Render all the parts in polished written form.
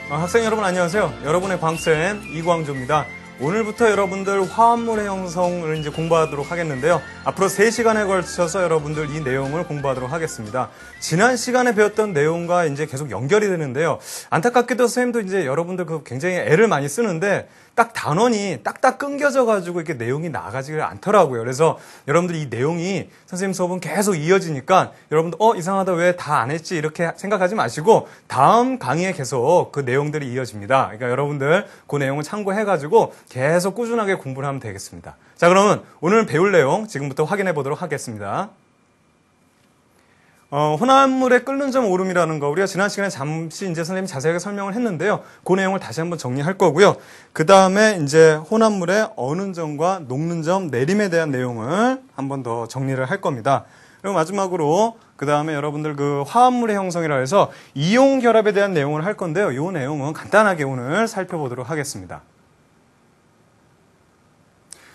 학생 여러분 안녕하세요. 여러분의 광쌤 이광조입니다. 오늘부터 여러분들 화합물의 형성을 이제 공부하도록 하겠는데요. 앞으로 3시간에 걸쳐서 여러분들 이 내용을 공부하도록 하겠습니다. 지난 시간에 배웠던 내용과 이제 계속 연결이 되는데요. 안타깝게도 선생님도 이제 여러분들 굉장히 애를 많이 쓰는데 딱 단원이 딱딱 끊겨져가지고 이렇게 내용이 나가지가 않더라고요. 그래서 여러분들 이 내용이 선생님 수업은 계속 이어지니까 여러분들 이상하다 왜 다 안 했지 이렇게 생각하지 마시고 다음 강의에 계속 그 내용들이 이어집니다. 그러니까 여러분들 그 내용을 참고해가지고 계속 꾸준하게 공부를 하면 되겠습니다. 자, 그러면 오늘 배울 내용 지금부터 확인해 보도록 하겠습니다. 혼합물의 끓는 점 오름이라는 거 우리가 지난 시간에 잠시 이제 선생님이 자세하게 설명을 했는데요. 그 내용을 다시 한번 정리할 거고요. 그 다음에 이제 혼합물의 어는 점과 녹는 점, 내림에 대한 내용을 한번 더 정리를 할 겁니다. 그리고 마지막으로 그 다음에 여러분들 그 화합물의 형성이라 해서 이온 결합에 대한 내용을 할 건데요. 이 내용은 간단하게 오늘 살펴보도록 하겠습니다.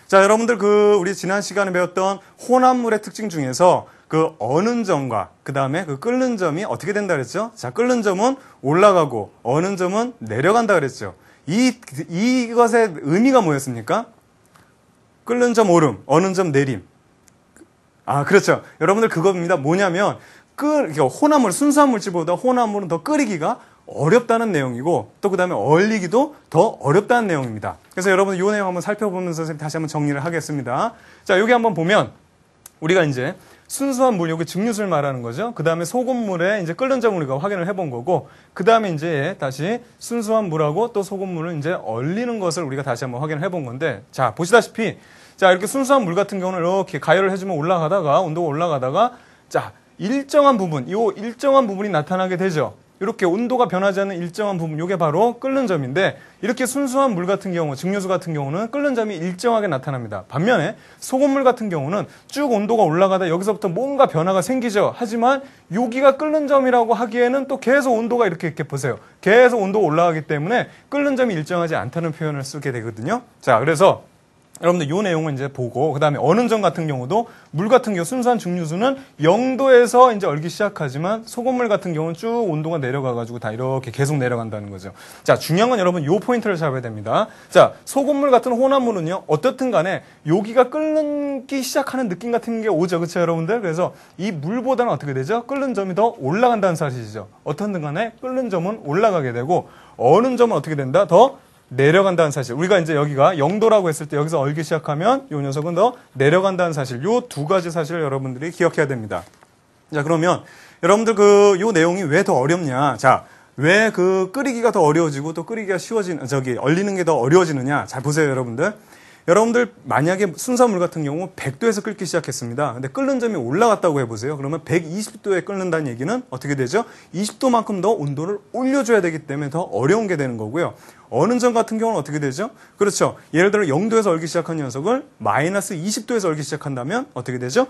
자, 여러분들 우리 지난 시간에 배웠던 혼합물의 특징 중에서 그 어는 점과 그 다음에 그 끓는 점이 어떻게 된다 그랬죠? 자, 끓는 점은 올라가고 어는 점은 내려간다 그랬죠. 이것의 의미가 뭐였습니까? 끓는 점 오름, 어는 점 내림. 아, 그렇죠. 여러분들 그겁니다. 뭐냐면 혼합물, 순수한 물질보다 혼합물은 더 끓이기가 어렵다는 내용이고 또 그 다음에 얼리기도 더 어렵다는 내용입니다. 그래서 여러분 이 내용 한번 살펴보면서 다시 한번 정리를 하겠습니다. 자, 여기 한번 보면 우리가 이제 순수한 물, 여기 증류수를 말하는 거죠. 그 다음에 소금물에 이제 끓는 점을 우리가 확인을 해본 거고, 그 다음에 이제 다시 순수한 물하고 또 소금물을 이제 얼리는 것을 우리가 다시 한번 확인을 해본 건데, 자, 보시다시피, 자, 이렇게 순수한 물 같은 경우는 이렇게 가열을 해주면 온도가 올라가다가, 자, 일정한 부분이 나타나게 되죠. 이렇게 온도가 변하지 않는 일정한 부분, 이게 바로 끓는 점인데 이렇게 순수한 물 같은 경우, 증류수 같은 경우는 끓는 점이 일정하게 나타납니다. 반면에 소금물 같은 경우는 쭉 온도가 올라가다 여기서부터 뭔가 변화가 생기죠. 하지만 여기가 끓는 점이라고 하기에는 또 계속 온도가 이렇게 보세요. 계속 온도가 올라가기 때문에 끓는 점이 일정하지 않다는 표현을 쓰게 되거든요. 자, 그래서 여러분들 이 내용을 이제 보고 그 다음에 어는 점 같은 경우도 물 같은 경우 순수한 증류수는 0도에서 이제 얼기 시작하지만 소금물 같은 경우는 쭉 온도가 내려가가지고 다 이렇게 계속 내려간다는 거죠. 자, 중요한 건 여러분 요 포인트를 잡아야 됩니다. 자, 소금물 같은 혼합물은요 어떻든 간에 여기가 끓기 시작하는 느낌 같은 게 오죠. 그렇죠, 여러분들? 그래서 이 물보다는 어떻게 되죠? 끓는 점이 더 올라간다는 사실이죠. 어떻든 간에 끓는 점은 올라가게 되고 어는 점은 어떻게 된다? 더 내려간다는 사실. 우리가 이제 여기가 0도라고 했을 때 여기서 얼기 시작하면 이 녀석은 더 내려간다는 사실. 요 두 가지 사실을 여러분들이 기억해야 됩니다. 자, 그러면 여러분들 요 내용이 왜 더 어렵냐? 자, 왜 끓이기가 더 어려워지고 또 끓이기가 얼리는 게 더 어려워지느냐? 잘 보세요, 여러분들. 여러분들 만약에 순수한 물 같은 경우 100도에서 끓기 시작했습니다. 근데 끓는 점이 올라갔다고 해보세요. 그러면 120도에 끓는다는 얘기는 어떻게 되죠? 20도만큼 더 온도를 올려줘야 되기 때문에 더 어려운 게 되는 거고요. 어는 점 같은 경우는 어떻게 되죠? 그렇죠. 예를 들어 0도에서 얼기 시작한 녀석을 마이너스 20도에서 얼기 시작한다면 어떻게 되죠?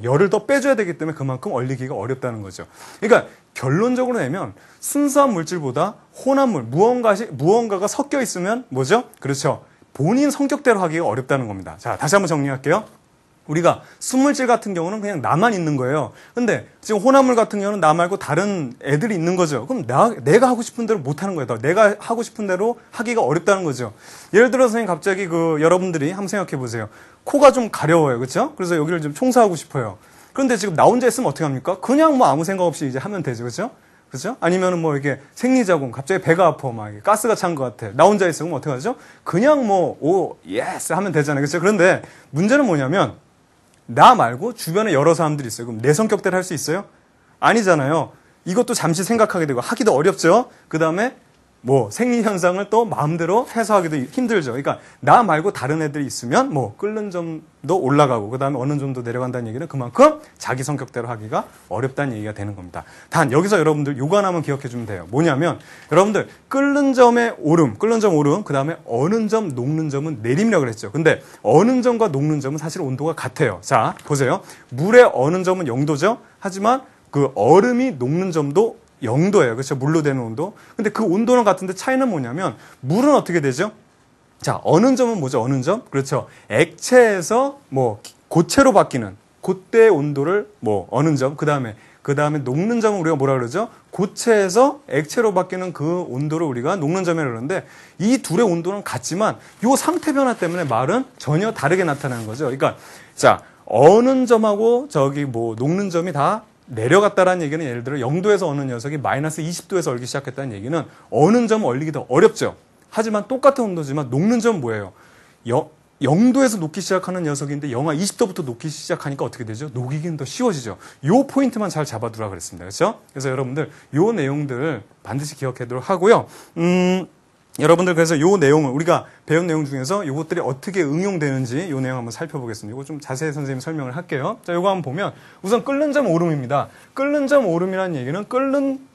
열을 더 빼줘야 되기 때문에 그만큼 얼리기가 어렵다는 거죠. 그러니까 결론적으로 내면 순수한 물질보다 혼합물, 무언가가 섞여 있으면 뭐죠? 그렇죠. 본인 성격대로 하기가 어렵다는 겁니다. 자, 다시 한번 정리할게요. 우리가 순물질 같은 경우는 그냥 나만 있는 거예요. 근데 지금 혼합물 같은 경우는 나 말고 다른 애들이 있는 거죠. 그럼 내가 하고 싶은 대로 못 하는 거예요. 내가 하고 싶은 대로 하기가 어렵다는 거죠. 예를 들어서 선생님 갑자기 여러분들이 한번 생각해 보세요. 코가 좀 가려워요. 그렇죠? 그래서 여기를 좀 청소하고 싶어요. 그런데 지금 나 혼자 있으면 어떻게 합니까? 그냥 아무 생각 없이 이제 하면 되죠. 그렇죠? 그렇죠? 아니면은 이게 생리자공, 갑자기 배가 아파, 이게 가스가 찬 것 같아. 나 혼자 있으면 어떻게 하죠? 그냥 예스 하면 되잖아요. 그렇죠? 그런데 문제는 뭐냐면, 나 말고 주변에 여러 사람들이 있어요. 그럼 내 성격대로 할 수 있어요? 아니잖아요. 이것도 잠시 생각하게 되고 하기도 어렵죠? 그 다음에 생리 현상을 또 마음대로 해소하기도 힘들죠. 그러니까 나 말고 다른 애들이 있으면 끓는 점도 올라가고 그 다음에 어느 정도 내려간다는 얘기는 그만큼 자기 성격대로 하기가 어렵다는 얘기가 되는 겁니다. 단 여기서 여러분들 요거 하나만 기억해 주면 돼요. 뭐냐면 여러분들 끓는 점의 오름, 그 다음에 어는 점, 녹는 점은 내림이라고 그랬죠. 근데 어는 점과 녹는 점은 사실 온도가 같아요. 자, 보세요. 물의 어는 점은 0도죠. 하지만 그 얼음이 녹는 점도 0도예요. 그렇죠? 물로 되는 온도. 근데 그 온도는 같은데 차이는 뭐냐면 물은 어떻게 되죠? 자, 어는 점은 뭐죠? 어는 점? 그렇죠. 액체에서 고체로 바뀌는 그때의 온도를 어는 점. 그다음에 녹는 점은 우리가 뭐라 그러죠? 고체에서 액체로 바뀌는 그 온도를 우리가 녹는 점이라고 그러는데 이 둘의 온도는 같지만 이 상태 변화 때문에 말은 전혀 다르게 나타나는 거죠. 그러니까 자, 어는 점하고 저기 뭐 녹는 점이 다 내려갔다라는 얘기는 예를 들어 0도에서 어는 녀석이 마이너스 20도에서 얼기 시작했다는 얘기는 어는 점은 얼리기 더 어렵죠. 하지만 똑같은 온도지만 녹는 점은 뭐예요? 0도에서 녹기 시작하는 녀석인데 영하 20도부터 녹기 시작하니까 어떻게 되죠? 녹이기는 더 쉬워지죠. 요 포인트만 잘 잡아두라 그랬습니다. 그렇죠? 그래서 여러분들 요 내용들 반드시 기억하도록 하고요. 여러분들 그래서 요 내용을 우리가 배운 내용 중에서 요것들이 어떻게 응용되는지 요 내용 한번 살펴보겠습니다. 이거 좀 자세히 선생님이 설명을 할게요. 자, 요거 한번 보면 우선 끓는 점 오름입니다. 끓는 점 오름이라는 얘기는 끓는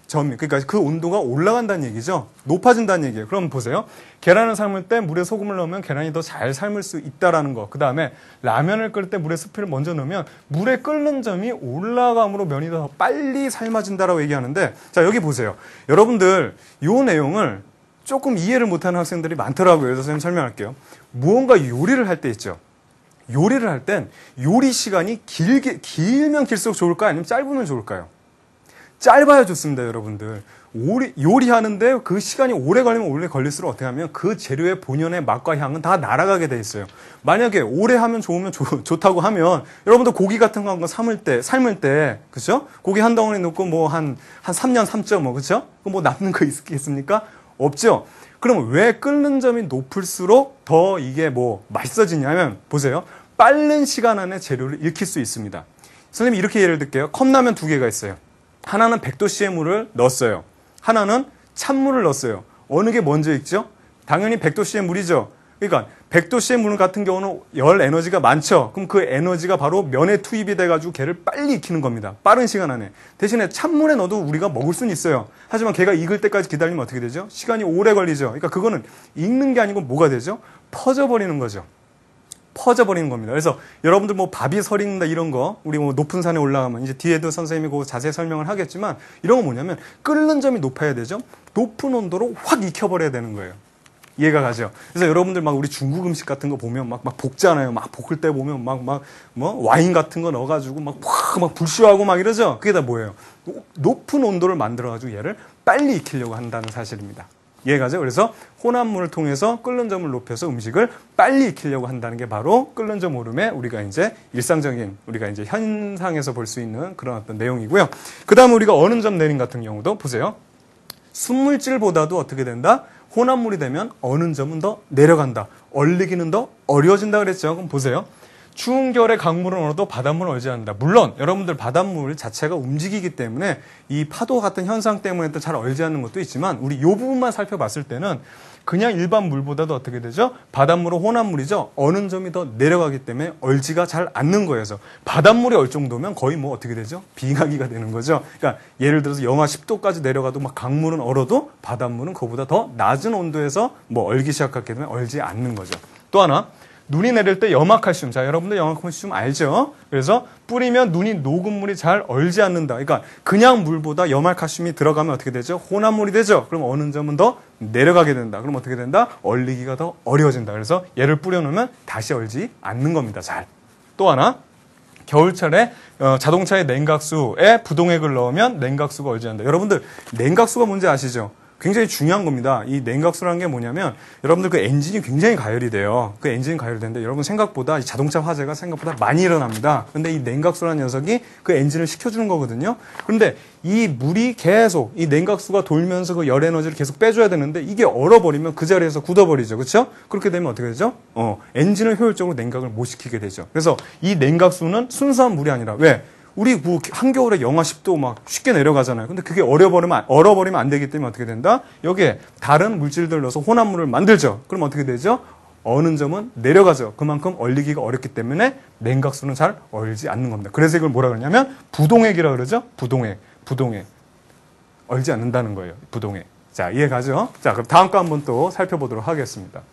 점, 그러니까 그 온도가 올라간다는 얘기죠. 높아진다는 얘기예요. 그럼 보세요. 계란을 삶을 때 물에 소금을 넣으면 계란이 더 잘 삶을 수 있다라는 거. 그 다음에 라면을 끓일 때 물에 스프를 먼저 넣으면 물의 끓는 점이 올라감으로 면이 더 빨리 삶아진다라고 얘기하는데, 자, 여기 보세요. 여러분들 요 내용을 조금 이해를 못하는 학생들이 많더라고요. 그래서 선생님 설명할게요. 무언가 요리를 할 때 있죠. 요리를 할 땐 요리 시간이 길면 길수록 좋을까요? 아니면 짧으면 좋을까요? 짧아야 좋습니다, 여러분들. 요리하는데 그 시간이 오래 걸리면 오래 걸릴수록 어떻게 하면 그 재료의 본연의 맛과 향은 다 날아가게 돼 있어요. 만약에 오래 하면 좋으면 좋다고 하면 여러분들 고기 같은 거 삶을 때, 그죠? 고기 한 덩어리 넣고 뭐 한 3년 삶죠, 뭐, 그죠? 뭐 남는 거 있겠습니까? 없죠? 그럼 왜 끓는 점이 높을수록 더 이게 뭐 맛있어지냐면, 보세요. 빠른 시간 안에 재료를 익힐 수 있습니다. 선생님이 이렇게 예를 들게요. 컵라면 2개가 있어요. 하나는 100도씨의 물을 넣었어요. 하나는 찬물을 넣었어요. 어느 게 먼저 익죠? 당연히 100도씨의 물이죠. 그러니까 100도씨의 물 같은 경우는 열 에너지가 많죠. 그럼 그 에너지가 바로 면에 투입이 돼가지고 걔를 빨리 익히는 겁니다. 빠른 시간 안에. 대신에 찬물에 넣어도 우리가 먹을 수는 있어요. 하지만 걔가 익을 때까지 기다리면 어떻게 되죠? 시간이 오래 걸리죠. 그러니까 그거는 익는 게 아니고 뭐가 되죠? 퍼져버리는 거죠. 퍼져버리는 겁니다. 그래서 여러분들 뭐 밥이 설익는다 이런 거, 우리 뭐 높은 산에 올라가면 이제 뒤에도 선생님이 그 자세히 설명을 하겠지만 이런 거 뭐냐면 끓는 점이 높아야 되죠. 높은 온도로 확 익혀버려야 되는 거예요. 이해가 가죠? 그래서 여러분들 막 우리 중국 음식 같은 거 보면 막 볶잖아요. 막 볶을 때 보면 뭐 와인 같은 거 넣어가지고 막 불쇼하고 막 이러죠. 그게 다 뭐예요? 높은 온도를 만들어가지고 얘를 빨리 익히려고 한다는 사실입니다. 이해가죠? 그래서 혼합물을 통해서 끓는 점을 높여서 음식을 빨리 익히려고 한다는 게 바로 끓는 점 오름의 우리가 이제 일상적인 우리가 이제 현상에서 볼 수 있는 그런 어떤 내용이고요. 그 다음에 우리가 어는 점 내림 같은 경우도 보세요. 순물질보다도 어떻게 된다? 혼합물이 되면 어는 점은 더 내려간다. 얼리기는 더 어려워진다 그랬죠. 그럼 보세요. 추운 겨울에 강물은 얼어도 바닷물은 얼지 않는다. 물론 여러분들 바닷물 자체가 움직이기 때문에 이 파도 같은 현상 때문에 또 잘 얼지 않는 것도 있지만 우리 이 부분만 살펴봤을 때는 그냥 일반 물보다도 어떻게 되죠? 바닷물은 혼합물이죠. 어는 점이 더 내려가기 때문에 얼지가 잘 않는 거예요. 그래서 바닷물이 얼 정도면 거의 뭐 어떻게 되죠? 빙하기가 되는 거죠. 그러니까 예를 들어서 영하 10도까지 내려가도 막 강물은 얼어도 바닷물은 그보다 더 낮은 온도에서 뭐 얼기 시작하게 되면 얼지 않는 거죠. 또 하나, 눈이 내릴 때 염화칼슘. 자, 여러분들 염화칼슘 알죠? 그래서 뿌리면 눈이 녹은 물이 잘 얼지 않는다. 그러니까 그냥 물보다 염화칼슘이 들어가면 어떻게 되죠? 혼합물이 되죠. 그럼 어는 점은 더 내려가게 된다. 그럼 어떻게 된다? 얼리기가 더 어려워진다. 그래서 얘를 뿌려놓으면 다시 얼지 않는 겁니다. 잘. 또 하나, 겨울철에 자동차의 냉각수에 부동액을 넣으면 냉각수가 얼지 않는다. 여러분들 냉각수가 뭔지 아시죠? 굉장히 중요한 겁니다. 이 냉각수라는 게 뭐냐면 여러분들 그 엔진이 굉장히 가열이 돼요. 그 엔진이 가열되는데 여러분 생각보다 이 자동차 화재가 생각보다 많이 일어납니다. 근데 이 냉각수라는 녀석이 그 엔진을 식혀주는 거거든요. 그런데 이 물이 계속 이 냉각수가 돌면서 그 열 에너지를 계속 빼줘야 되는데 이게 얼어버리면 그 자리에서 굳어버리죠. 그렇죠? 그렇게 되면 어떻게 되죠? 엔진을 효율적으로 냉각을 못 시키게 되죠. 그래서 이 냉각수는 순수한 물이 아니라 왜? 우리 뭐 한겨울에 영하 10도 막 쉽게 내려가잖아요. 근데 그게 얼어버리면 안 되기 때문에 어떻게 된다? 여기에 다른 물질들을 넣어서 혼합물을 만들죠. 그럼 어떻게 되죠? 어는 점은 내려가죠. 그만큼 얼리기가 어렵기 때문에 냉각수는 잘 얼지 않는 겁니다. 그래서 이걸 뭐라 그러냐면 부동액이라고 그러죠. 부동액. 얼지 않는다는 거예요. 부동액. 자, 이해가죠? 자, 그럼 다음 거 한번 또 살펴보도록 하겠습니다.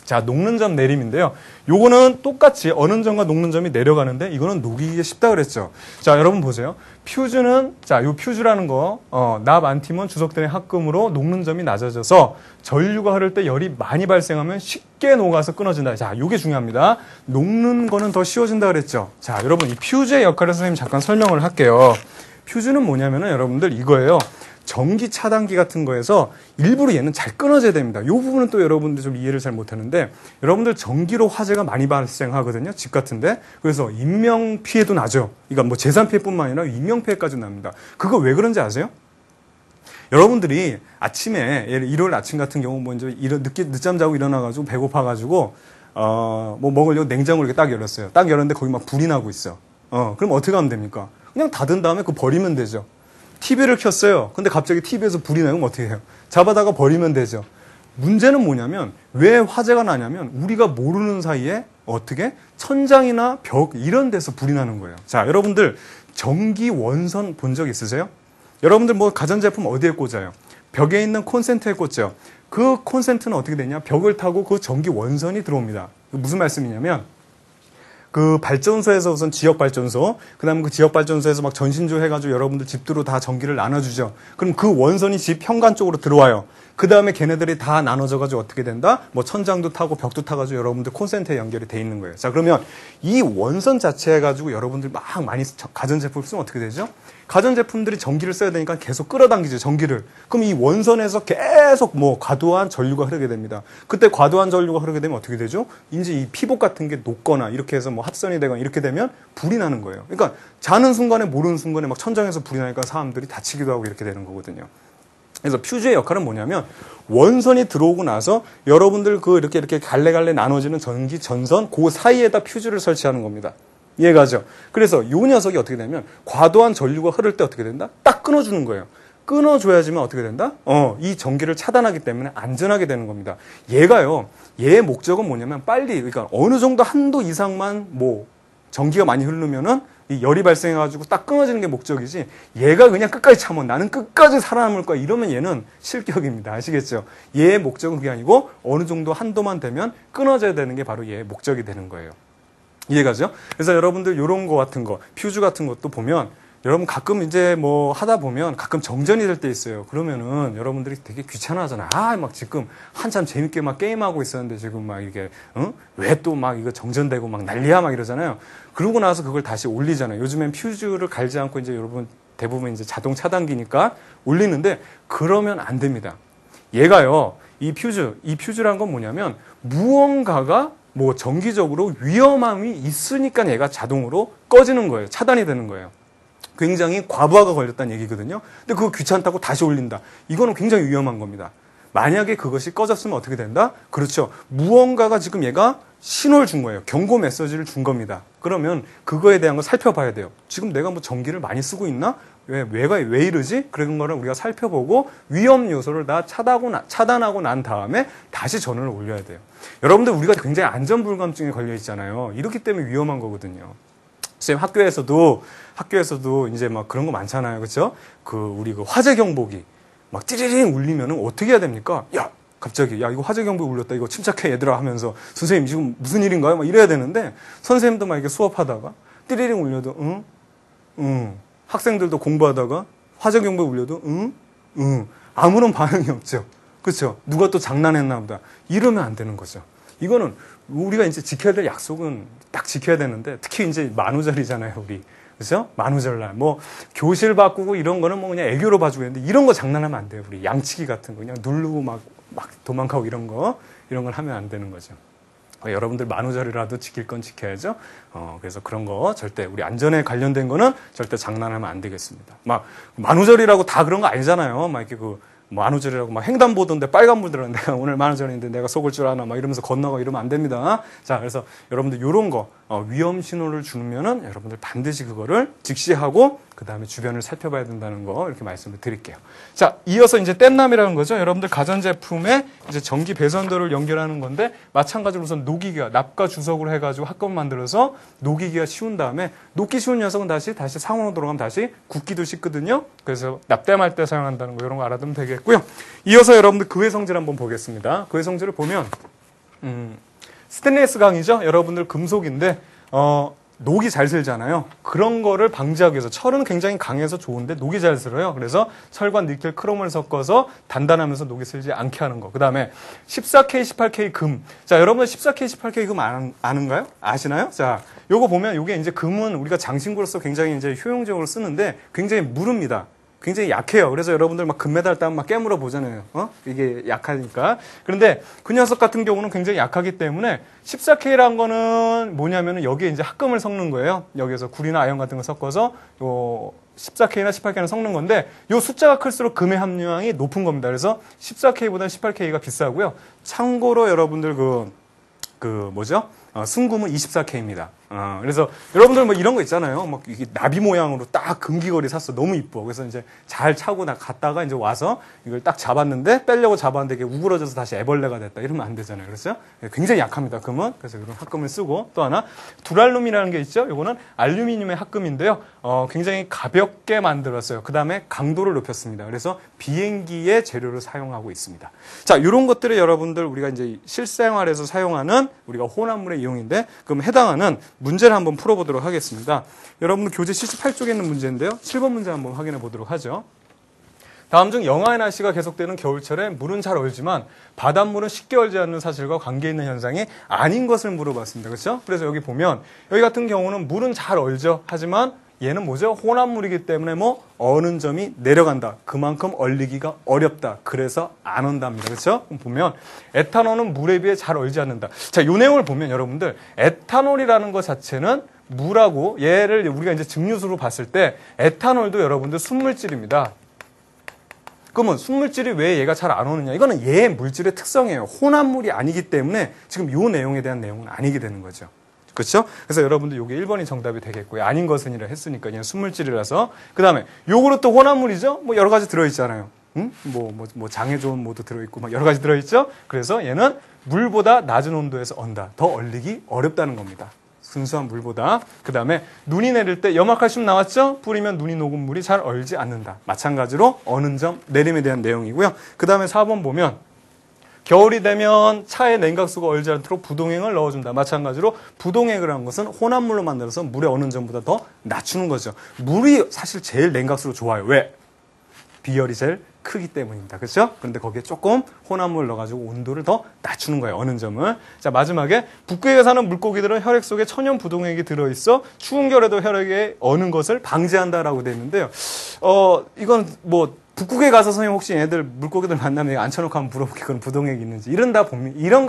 자, 녹는 점 내림인데요. 요거는 똑같이 어는 점과 녹는 점이 내려가는데 이거는 녹이기 쉽다 그랬죠. 자, 여러분 보세요. 퓨즈는 자, 요 퓨즈라는 거 납 안티몬 주석등의 합금으로 녹는 점이 낮아져서 전류가 흐를 때 열이 많이 발생하면 쉽게 녹아서 끊어진다. 자, 요게 중요합니다. 녹는 거는 더 쉬워진다 그랬죠. 자, 여러분 이 퓨즈의 역할을 선생님 잠깐 설명을 할게요. 퓨즈는 뭐냐면은 여러분들 이거예요. 전기 차단기 같은 거에서 일부러 얘는 잘 끊어져야 됩니다. 이 부분은 또 여러분들 좀 이해를 잘 못하는데 여러분들 전기로 화재가 많이 발생하거든요. 집 같은데. 그래서 인명 피해도 나죠. 그러니까 뭐 재산 피해뿐만 아니라 인명 피해까지 납니다. 그거 왜 그런지 아세요? 여러분들이 아침에 일요일 아침 같은 경우 뭐 이제 늦잠 자고 일어나가지고 배고파가지고 뭐 먹으려고 냉장고를 이렇게 딱 열었어요. 딱 열었는데 거기 막 불이 나고 있어. 그럼 어떻게 하면 됩니까? 그냥 닫은 다음에 그거 버리면 되죠. TV를 켰어요. 근데 갑자기 TV에서 불이 나면 어떻게 해요? 잡아다가 버리면 되죠. 문제는 뭐냐면 왜 화재가 나냐면 우리가 모르는 사이에 어떻게 천장이나 벽 이런 데서 불이 나는 거예요. 자, 여러분들 전기 원선 본 적 있으세요? 여러분들 뭐 가전제품 어디에 꽂아요? 벽에 있는 콘센트에 꽂죠. 그 콘센트는 어떻게 되냐? 벽을 타고 그 전기 원선이 들어옵니다. 무슨 말씀이냐면 그 발전소에서 우선 지역발전소, 그 다음에 그 지역발전소에서 막 전신조 해가지고 여러분들 집들로 다 전기를 나눠주죠. 그럼 그 원선이 집 현관 쪽으로 들어와요. 그 다음에 걔네들이 다 나눠져가지고 어떻게 된다? 뭐 천장도 타고 벽도 타가지고 여러분들 콘센트에 연결이 돼 있는 거예요. 자, 그러면 이 원선 자체 해가지고 여러분들 막 많이 가전제품을 쓰면 어떻게 되죠? 가전제품들이 전기를 써야 되니까 계속 끌어당기죠, 전기를. 그럼 이 원선에서 계속 뭐 과도한 전류가 흐르게 됩니다. 그때 과도한 전류가 흐르게 되면 어떻게 되죠? 이제 이 피복 같은 게 녹거나 이렇게 해서 뭐 합선이 되거나 이렇게 되면 불이 나는 거예요. 그러니까 자는 순간에 모르는 순간에 막 천장에서 불이 나니까 사람들이 다치기도 하고 이렇게 되는 거거든요. 그래서 퓨즈의 역할은 뭐냐면 원선이 들어오고 나서 여러분들 그 이렇게 갈래갈래 나눠지는 전기 전선 그 사이에다 퓨즈를 설치하는 겁니다. 이해가죠? 그래서 이 녀석이 어떻게 되면 과도한 전류가 흐를 때 어떻게 된다? 딱 끊어주는 거예요. 끊어줘야지만 어떻게 된다? 이 전기를 차단하기 때문에 안전하게 되는 겁니다. 얘의 목적은 뭐냐면 빨리, 그러니까 어느 정도 한도 이상만 뭐 전기가 많이 흐르면은 이 열이 발생해가지고 딱 끊어지는 게 목적이지 얘가 그냥 끝까지 참아 나는 끝까지 살아남을 거야 이러면 얘는 실격입니다. 아시겠죠? 얘의 목적은 그게 아니고 어느 정도 한도만 되면 끊어져야 되는 게 바로 얘의 목적이 되는 거예요. 이해가죠? 그래서 여러분들 이런 거 같은 거, 퓨즈 같은 것도 보면 여러분 가끔 이제 뭐 하다 보면 가끔 정전이 될 때 있어요. 그러면은 여러분들이 되게 귀찮아하잖아. 막 지금 한참 재밌게 막 게임하고 있었는데 지금 막 이게, 왜 또 막 이거 정전되고 막 난리야 막 이러잖아요. 그러고 나서 그걸 다시 올리잖아요. 요즘엔 퓨즈를 갈지 않고 이제 여러분 대부분 이제 자동 차단기니까 올리는데 그러면 안 됩니다. 얘가요, 이 퓨즈란 건 뭐냐면 무언가가 뭐 정기적으로 위험함이 있으니까 얘가 자동으로 꺼지는 거예요. 차단이 되는 거예요. 굉장히 과부하가 걸렸다는 얘기거든요. 근데 그거 귀찮다고 다시 올린다. 이거는 굉장히 위험한 겁니다. 만약에 그것이 꺼졌으면 어떻게 된다? 그렇죠. 무언가가 지금 얘가 신호를 준 거예요. 경고 메시지를 준 겁니다. 그러면 그거에 대한 걸 살펴봐야 돼요. 지금 내가 뭐 전기를 많이 쓰고 있나? 왜 이러지? 그런 거를 우리가 살펴보고 위험 요소를 다 차단하고 난 다음에 다시 전원을 올려야 돼요. 여러분들 우리가 굉장히 안전불감증에 걸려 있잖아요. 이렇기 때문에 위험한 거거든요. 선생님 학교에서도 이제 막 그런 거 많잖아요. 그렇죠? 우리 화재 경보기 막 띠리링 울리면은 어떻게 해야 됩니까? 갑자기 이거 화재 경보기 울렸다. 이거 침착해 얘들아 하면서 선생님 지금 무슨 일인가요? 막 이래야 되는데 선생님도 막 이렇게 수업하다가 띠리링 울려도 학생들도 공부하다가 화재 경보기 울려도 아무런 반응이 없죠. 그렇죠? 누가 또 장난했나 보다. 이러면 안 되는 거죠. 이거는 우리가 이제 지켜야 될 약속은 딱 지켜야 되는데 특히 이제 만우절이잖아요, 우리. 그죠? 만우절날. 뭐, 교실 바꾸고 이런 거는 뭐 그냥 애교로 봐주고 있는데 이런 거 장난하면 안 돼요. 우리 양치기 같은 거. 그냥 누르고 막 도망가고 이런 걸 하면 안 되는 거죠. 여러분들 만우절이라도 지킬 건 지켜야죠. 그래서 그런 거 절대 우리 안전에 관련된 거는 절대 장난하면 안 되겠습니다. 막 만우절이라고 다 그런 거 아니잖아요. 막 이렇게 만우절이라고 막 횡단보도인데 빨간불 들었는데 내가 오늘 만우절인데 내가 속을 줄 아나 막 이러면서 건너가 이러면 안 됩니다. 자, 그래서 여러분들 이런 거 위험 신호를 주면은 여러분들 반드시 그거를 직시하고 그 다음에 주변을 살펴봐야 된다는 거 이렇게 말씀을 드릴게요. 자, 이어서 이제 땜남이라는 거죠. 여러분들 가전제품에 이제 전기 배선도를 연결하는 건데 마찬가지로 우선 녹이기가 납과 주석으로 해가지고 합금 만들어서 녹이기가 쉬운 다음에 녹기 쉬운 녀석은 다시 상온으로 돌아가면 다시 굳기도 쉽거든요. 그래서 납땜할 때 사용한다는 거 이런 거 알아두면 되겠고요. 이어서 여러분들 그외 성질 한번 보겠습니다. 그외 성질을 보면 스테인리스 강이죠. 여러분들 금속인데 녹이 잘 슬잖아요. 그런 거를 방지하기 위해서 철은 굉장히 강해서 좋은데 녹이 잘 슬어요. 그래서 철과 니켈, 크롬을 섞어서 단단하면서 녹이 슬지 않게 하는 거. 그 다음에 14K, 18K 금. 자, 여러분들 14K, 18K 금 아는가요? 아시나요? 자, 요거 보면 요게 이제 금은 우리가 장신구로서 굉장히 이제 효용적으로 쓰는데 굉장히 무릅니다. 굉장히 약해요. 그래서 여러분들 막 금메달 따면 막 깨물어 보잖아요. 이게 약하니까. 그런데 그 녀석 같은 경우는 굉장히 약하기 때문에 14K라는 거는 뭐냐면은 여기에 이제 합금을 섞는 거예요. 여기에서 구리나 아연 같은 거 섞어서 요 14K나 18K는 섞는 건데 요 숫자가 클수록 금의 함유량이 높은 겁니다. 그래서 14K보다는 18K가 비싸고요. 참고로 여러분들 뭐죠? 순금은 24K입니다. 그래서 여러분들 뭐 이런 거 있잖아요. 막 이게 나비 모양으로 딱 금귀걸이 샀어. 너무 이뻐. 그래서 이제 잘 차고 갔다가 이제 와서 이걸 딱 잡았는데 빼려고 잡았는데 이게 우그러져서 다시 애벌레가 됐다. 이러면 안 되잖아요. 그렇죠? 굉장히 약합니다. 금은. 그래서 그런 합금을 쓰고 또 하나 두랄룸이라는 게 있죠. 이거는 알루미늄의 합금인데요. 굉장히 가볍게 만들었어요. 그 다음에 강도를 높였습니다. 그래서 비행기의 재료를 사용하고 있습니다. 자, 이런 것들을 여러분들 우리가 이제 실생활에서 사용하는 우리가 혼합물의 이용인데 그럼 해당하는 문제를 한번 풀어보도록 하겠습니다. 여러분들 교재 78쪽에 있는 문제인데요. 7번 문제 한번 확인해 보도록 하죠. 다음 중 영하의 날씨가 계속되는 겨울철에 물은 잘 얼지만 바닷물은 쉽게 얼지 않는 사실과 관계 있는 현상이 아닌 것을 물어봤습니다. 그렇죠? 그래서 여기 보면 여기 같은 경우는 물은 잘 얼죠. 하지만 얘는 뭐죠? 혼합물이기 때문에 뭐 어는 점이 내려간다. 그만큼 얼리기가 어렵다. 그래서 안 온답니다. 그렇죠? 보면 에탄올은 물에 비해 잘 얼지 않는다. 자, 이 내용을 보면 여러분들 에탄올이라는 것 자체는 물하고 얘를 우리가 이제 증류수로 봤을 때 에탄올도 여러분들 순물질입니다. 그러면 순물질이 왜 얘가 잘 안 오느냐? 이거는 얘의 물질의 특성이에요. 혼합물이 아니기 때문에 지금 이 내용에 대한 내용은 아니게 되는 거죠. 그렇죠? 그래서 여러분들 이게 1번이 정답이 되겠고요. 아닌 것은이라 했으니까 그냥 순물질이라서. 그 다음에 요거는 또 혼합물이죠? 뭐 여러 가지 들어있잖아요. 응? 뭐 장에 좋은 뭐도 들어있고 막 여러 가지 들어있죠? 그래서 얘는 물보다 낮은 온도에서 언다. 더 얼리기 어렵다는 겁니다. 순수한 물보다. 그 다음에 눈이 내릴 때 염화칼슘 나왔죠? 뿌리면 눈이 녹은 물이 잘 얼지 않는다. 마찬가지로 어는 점, 내림에 대한 내용이고요. 그 다음에 4번 보면 겨울이 되면 차에 냉각수가 얼지 않도록 부동액을 넣어준다. 마찬가지로 부동액이라는 것은 혼합물로 만들어서 물의 어는 점보다 더 낮추는 거죠. 물이 사실 제일 냉각수로 좋아요. 왜? 비열이 제일 크기 때문입니다. 그렇죠? 그런데 거기에 조금 혼합물을 넣어가지고 온도를 더 낮추는 거예요. 어는 점을. 자, 마지막에 북극에 사는 물고기들은 혈액 속에 천연 부동액이 들어있어 추운 겨울에도 혈액에 어는 것을 방지한다라고 되어 있는데요. 이건 뭐 북극에 가서 선생님 혹시 애들 물고기들 만나면 앉혀놓고 한번 물어볼게. 그건 부동액이 있는지 이런가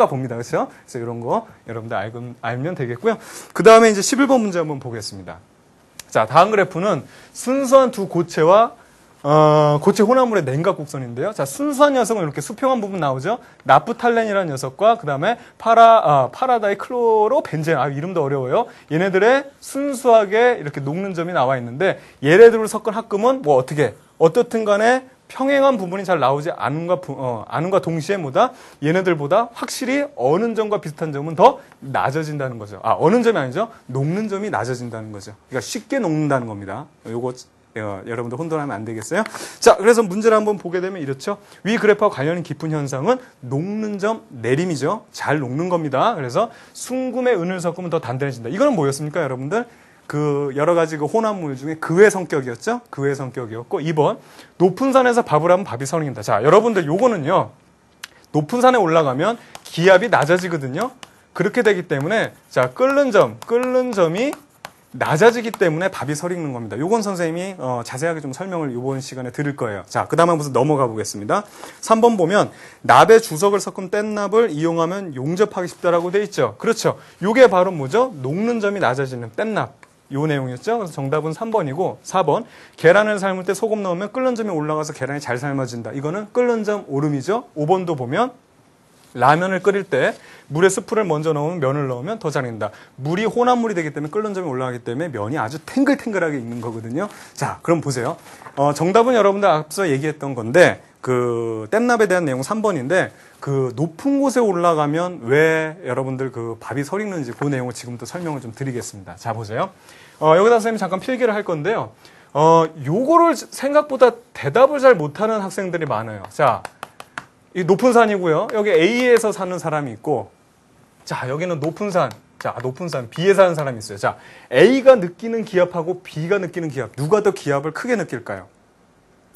봅니다. 그렇죠? 그래서 이런 거 여러분들 알면 되겠고요. 그 다음에 이제 11번 문제 한번 보겠습니다. 자, 다음 그래프는 순수한 두 고체와 고체 혼합물의 냉각 곡선인데요. 자, 순수한 녀석은 이렇게 수평한 부분 나오죠. 나프탈렌이라는 녀석과 그 다음에 파라다이 클로로 벤젠. 이름도 어려워요. 얘네들의 순수하게 이렇게 녹는 점이 나와 있는데 얘네들을 섞은 합금은 뭐 어떻든 간에 평행한 부분이 잘 나오지 않음과 동시에 얘네들보다 확실히 어는 점과 비슷한 점은 더 낮아진다는 거죠. 어는 점이 아니죠. 녹는 점이 낮아진다는 거죠. 그러니까 쉽게 녹는다는 겁니다. 요거 여러분들 혼돈하면 안 되겠어요? 자, 그래서 문제를 한번 보게 되면 이렇죠. 위 그래프와 관련이 깊은 현상은 녹는 점, 내림이죠. 잘 녹는 겁니다. 그래서 순금에 은을 섞으면 더 단단해진다. 이거는 뭐였습니까, 여러분들? 여러 가지 혼합물 중에 그의 성격이었죠? 그의 성격이었고, 2번, 높은 산에서 밥을 하면 밥이 서린다. 자, 여러분들 요거는요, 높은 산에 올라가면 기압이 낮아지거든요? 그렇게 되기 때문에, 자, 끓는 점이 낮아지기 때문에 밥이 설익는 겁니다. 요건 선생님이 자세하게 좀 설명을 이번 시간에 드릴 거예요. 자, 그 다음에 한번 넘어가 보겠습니다. 3번 보면 납에 주석을 섞은 뗏납을 이용하면 용접하기 쉽다라고 돼 있죠. 그렇죠. 요게 바로 뭐죠? 녹는 점이 낮아지는 뗏납. 요 내용이었죠. 그래서 정답은 3번이고 4번 계란을 삶을 때 소금 넣으면 끓는 점이 올라가서 계란이 잘 삶아진다. 이거는 끓는 점 오름이죠. 5번도 보면 라면을 끓일 때 물에 스프를 먼저 넣으면 면을 넣으면 더 잘 익는다. 물이 혼합물이 되기 때문에 끓는 점이 올라가기 때문에 면이 아주 탱글탱글하게 익는 거거든요. 자, 그럼 보세요. 정답은 여러분들 앞서 얘기했던 건데 뗏납에 대한 내용 3번인데 높은 곳에 올라가면 왜 여러분들 밥이 설익는지 그 내용을 지금부터 설명을 좀 드리겠습니다. 자, 보세요. 여기다 선생님이 잠깐 필기를 할 건데요. 요거를 생각보다 대답을 잘 못하는 학생들이 많아요. 자, 이 높은 산이고요. 여기 A에서 사는 사람이 있고, 자, 여기는 높은 산, 자, 높은 산, B에 사는 사람이 있어요. 자, A가 느끼는 기압하고 B가 느끼는 기압, 누가 더 기압을 크게 느낄까요?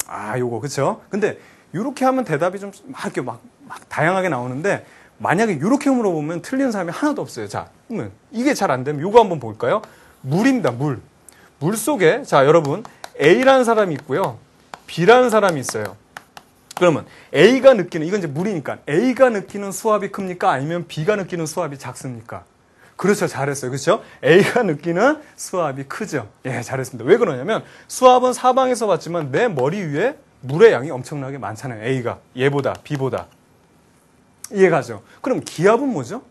아, 요거, 그쵸? 근데, 요렇게 하면 대답이 좀 이렇게 막 다양하게 나오는데, 만약에 요렇게 물어보면 틀린 사람이 하나도 없어요. 자, 그러면 이게 잘 안 되면 요거 한번 볼까요? 물입니다, 물. 물 속에, 자, 여러분, A라는 사람이 있고요. B라는 사람이 있어요. 그러면 A가 느끼는, 이건 이제 물이니까, A가 느끼는 수압이 큽니까? 아니면 B가 느끼는 수압이 작습니까? 그렇죠. 잘했어요. 그렇죠? A가 느끼는 수압이 크죠. 예, 잘했습니다. 왜 그러냐면 수압은 사방에서 봤지만 내 머리 위에 물의 양이 엄청나게 많잖아요. A가 얘보다 B보다. 이해가죠? 그럼 기압은 뭐죠?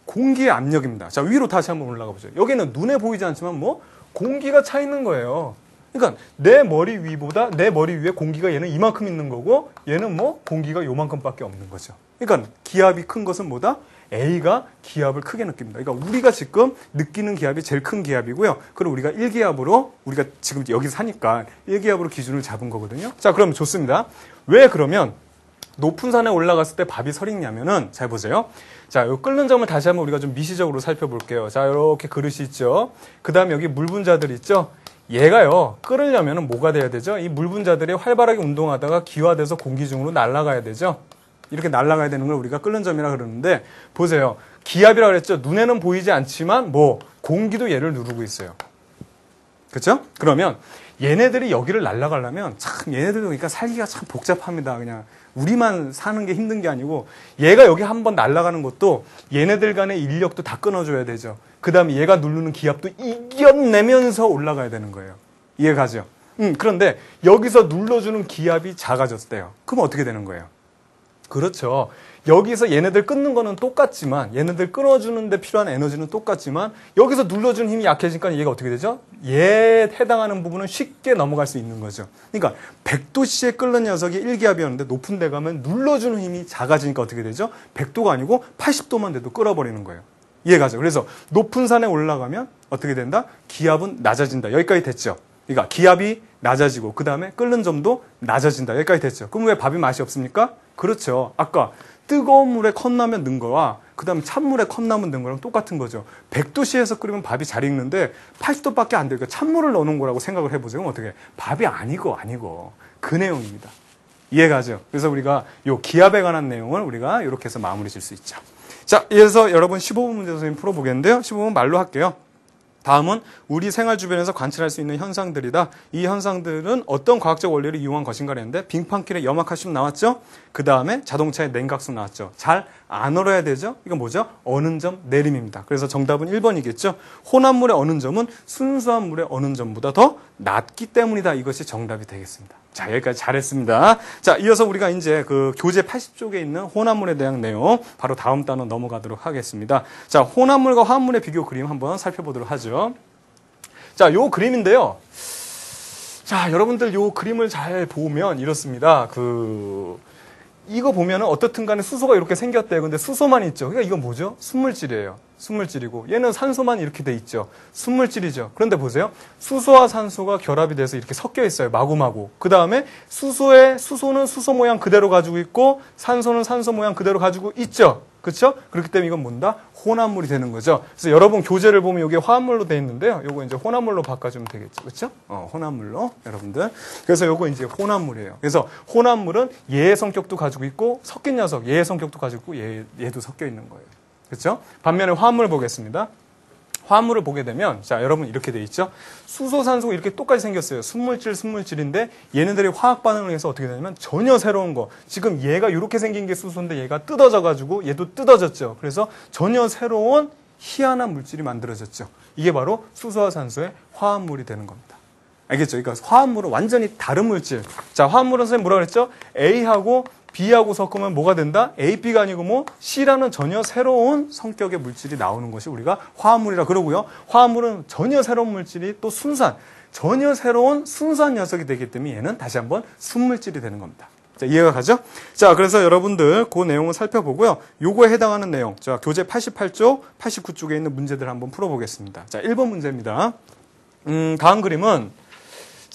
공기의 압력입니다. 자, 위로 다시 한번 올라가 보죠. 여기는 눈에 보이지 않지만 뭐 공기가 차 있는 거예요. 그러니까 내 머리 위보다 내 머리 위에 공기가 얘는 이만큼 있는 거고 얘는 뭐 공기가 요만큼밖에 없는 거죠. 그러니까 기압이 큰 것은 뭐다? A가 기압을 크게 느낍니다. 그러니까 우리가 지금 느끼는 기압이 제일 큰 기압이고요. 그리고 우리가 1기압으로 우리가 지금 여기 사니까 1기압으로 기준을 잡은 거거든요. 자, 그럼 좋습니다. 왜 그러면 높은 산에 올라갔을 때 밥이 설익냐면은 잘 보세요. 자, 요 끓는 점을 다시 한번 우리가 좀 미시적으로 살펴볼게요. 자, 이렇게 그릇이 있죠. 그다음에 여기 물 분자들 있죠. 얘가요, 끓으려면은 뭐가 돼야 되죠? 이 물 분자들이 활발하게 운동하다가 기화돼서 공기 중으로 날아가야 되죠. 이렇게 날아가야 되는 걸 우리가 끓는 점이라 그러는데 보세요. 기압이라고 그랬죠. 눈에는 보이지 않지만 뭐 공기도 얘를 누르고 있어요. 그렇죠? 그러면 얘네들이 여기를 날아가려면 참 얘네들 그러니까 살기가 참 복잡합니다. 그냥 우리만 사는 게 힘든 게 아니고 얘가 여기 한번 날아가는 것도 얘네들 간의 인력도 다 끊어줘야 되죠. 그 다음에 얘가 누르는 기압도 이겨내면서 올라가야 되는 거예요. 이해가죠? 그런데 여기서 눌러주는 기압이 작아졌대요. 그럼 어떻게 되는 거예요? 그렇죠. 여기서 얘네들 끊는 거는 똑같지만 얘네들 끊어주는데 필요한 에너지는 똑같지만 여기서 눌러주는 힘이 약해지니까 얘가 어떻게 되죠? 얘에 해당하는 부분은 쉽게 넘어갈 수 있는 거죠. 그러니까 100도씨에 끓는 녀석이 1기압이었는데 높은 데 가면 눌러주는 힘이 작아지니까 어떻게 되죠? 100도가 아니고 80도만 돼도 끓어버리는 거예요. 이해가죠? 그래서 높은 산에 올라가면 어떻게 된다? 기압은 낮아진다. 여기까지 됐죠? 그러니까 기압이 낮아지고 그 다음에 끓는 점도 낮아진다. 여기까지 됐죠? 그럼 왜 밥이 맛이 없습니까? 그렇죠. 아까 뜨거운 물에 컵라면 넣은 거와 그 다음에 찬물에 컵라면 넣은 거랑 똑같은 거죠. 100도씨에서 끓이면 밥이 잘 익는데 80도밖에 안 되니까 찬물을 넣는 거라고 생각을 해보세요. 그럼 어떻게? 밥이 아니고 그 내용입니다. 이해가죠? 그래서 우리가 요 기압에 관한 내용을 우리가 이렇게 해서 마무리 질 수 있죠. 자, 이래서 여러분 15분 문제 선생님 풀어보겠는데요. 15분 말로 할게요. 다음은 우리 생활 주변에서 관찰할 수 있는 현상들이다. 이 현상들은 어떤 과학적 원리를 이용한 것인가 했는데 빙판길에 염화칼슘 나왔죠? 그 다음에 자동차에 냉각수 나왔죠. 잘 안 얼어야 되죠? 이건 뭐죠? 어는 점, 내림입니다. 그래서 정답은 1번이겠죠? 혼합물의 어는 점은 순수한 물의 어는 점보다 더 낮기 때문이다. 이것이 정답이 되겠습니다. 자, 여기까지 잘했습니다. 자, 이어서 우리가 이제 그 교재 80쪽에 있는 혼합물에 대한 내용 바로 다음 단원 넘어가도록 하겠습니다. 자, 혼합물과 화합물의 비교 그림 한번 살펴보도록 하죠. 자, 요 그림인데요. 자, 여러분들 요 그림을 잘 보면 이렇습니다. 이거 보면은 어떻든 간에 수소가 이렇게 생겼대요. 근데 수소만 있죠. 그러니까 이건 뭐죠? 순물질이에요. 순물질이고 얘는 산소만 이렇게 돼 있죠. 순물질이죠. 그런데 보세요. 수소와 산소가 결합이 돼서 이렇게 섞여 있어요. 마구마구. 그 다음에 수소는 수소 모양 그대로 가지고 있고 산소는 산소 모양 그대로 가지고 있죠. 그렇죠? 그렇기 때문에 이건 뭔다? 혼합물이 되는 거죠. 그래서 여러분 교재를 보면 이게 화합물로 돼 있는데요. 요거 이제 혼합물로 바꿔주면 되겠죠. 그렇죠? 혼합물로 여러분들. 그래서 요거 이제 혼합물이에요. 그래서 혼합물은 얘의 성격도 가지고 있고 섞인 녀석 얘의 성격도 가지고 있고 얘도 섞여 있는 거예요. 그렇죠? 반면에 화합물 보겠습니다. 화합물을 보게 되면 자 여러분 이렇게 돼 있죠. 수소, 산소가 이렇게 똑같이 생겼어요. 순물질인데 얘네들이 화학 반응을 해서 어떻게 되냐면 전혀 새로운 거. 지금 얘가 이렇게 생긴 게 수소인데 얘가 뜯어져가지고 얘도 뜯어졌죠. 그래서 전혀 새로운 희한한 물질이 만들어졌죠. 이게 바로 수소와 산소의 화합물이 되는 겁니다. 알겠죠? 그러니까 화합물은 완전히 다른 물질. 자, 화합물은 선생님 뭐라 그랬죠? A하고 B하고 섞으면 뭐가 된다? A, B가 아니고 뭐 C라는 전혀 새로운 성격의 물질이 나오는 것이 우리가 화합물이라 그러고요. 화합물은 전혀 새로운 물질이 또 전혀 새로운 순수한 녀석이 되기 때문에 얘는 다시 한번 순물질이 되는 겁니다. 자, 이해가 가죠? 자, 그래서 여러분들 그 내용을 살펴보고요. 요거에 해당하는 내용, 자, 교재 88쪽, 89쪽에 있는 문제들 한번 풀어보겠습니다. 자, 1번 문제입니다. 다음 그림은